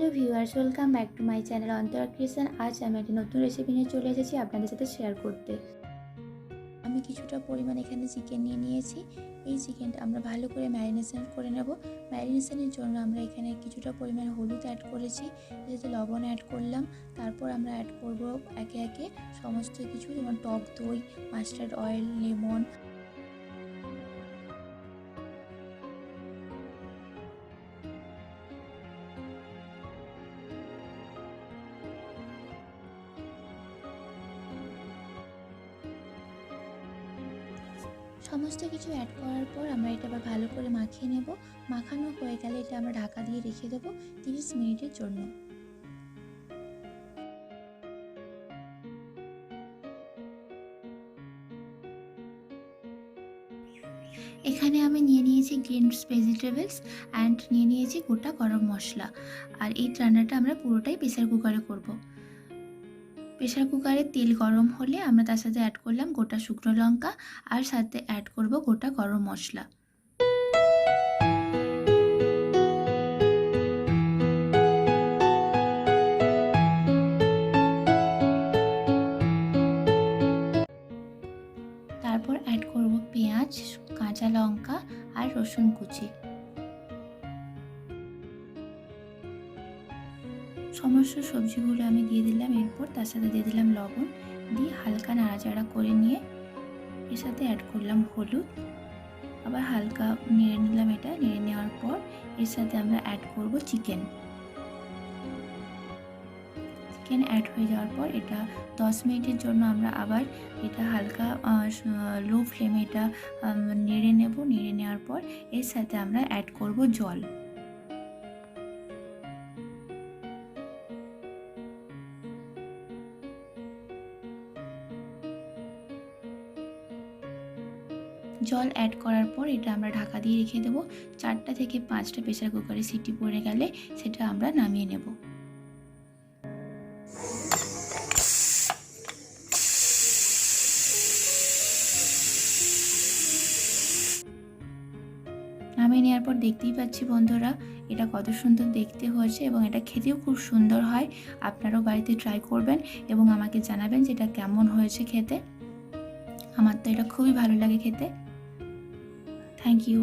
Hello viewers, welcome back to my channel Antara creation. আজ আমি একটা নতুন রেসিপি নিয়ে চলে এসেছি আপনাদের সাথে শেয়ার করতে। আমি কিছুটা পরিমাণ এখানে চিকেন নিয়ে নিয়েছি। এই চিকেনটা আমরা ভালো করে ম্যারিনেশন করে নেব। ম্যারিনেশনের জন্য আমরা এখানে কিছুটা পরিমাণ হলুদ অ্যাড করেছি, এতে লবণ অ্যাড করলাম। তারপর আমরা অ্যাড করব একে একে সমস্ত কিছু, যেমন টক দই, মাস্টার্ড অয়েল, লেমন। সমস্ত কিছু অ্যাড করার পর আমরা এটা আবার ভালো করে মাখিয়ে নেব। মাখানো হয়ে গেলে এটা আমরা ঢাকা দিয়ে রেখে দেবো 30 মিনিটের জন্য। এখানে আমি নিয়ে নিয়েছি গ্রিনস ভেজিটেবলস অ্যান্ড নিয়ে নিয়েছি গোটা গরম মশলা। আর এই রান্নাটা আমরা পুরোটাই প্রেসার কুকারে করব। প্রেসার কুকারে তেল গরম হলে আমরা তার সাথে অ্যাড করলাম গোটা শুকনো লঙ্কা, আর সাথে অ্যাড করব গোটা গরম মশলা। তারপর অ্যাড করব পেঁয়াজ, কাঁচা লঙ্কা আর রসুন কুচি। সমস্ত সবজিগুলো আমি দিয়ে দিলাম, এরপর তার সাথে দিয়ে দিলাম লবণ, দিয়ে হালকা নাড়াচাড়া করে নিয়ে এর সাথে অ্যাড করলাম হলুদ, আবার হালকা নেড়ে নিলাম। এটা নেড়ে নেওয়ার পর এর সাথে আমরা অ্যাড করব চিকেন অ্যাড হয়ে যাওয়ার পর এটা 10 মিনিটের জন্য আমরা আবার এটা হালকা লো ফ্লেমে এটা নেড়ে নেব। নেড়ে নেওয়ার পর এর সাথে আমরা অ্যাড করব জল। জল অ্যাড করার পর এটা আমরা ঢাকা দিয়ে রেখে দেবো। 4টা থেকে 5টা প্রেসার কুকারে সিটি পড়ে গেলে সেটা আমরা নামিয়ে নেব। নামিয়ে নেওয়ার পর দেখতেই পাচ্ছি বন্ধুরা এটা কত সুন্দর দেখতে হয়েছে, এবং এটা খেতেও খুব সুন্দর হয়। আপনারাও বাড়িতে ট্রাই করবেন এবং আমাকে জানাবেন যে এটা কেমন হয়েছে খেতে। আমার তো এটা খুবই ভালো লাগে খেতে। Thank you.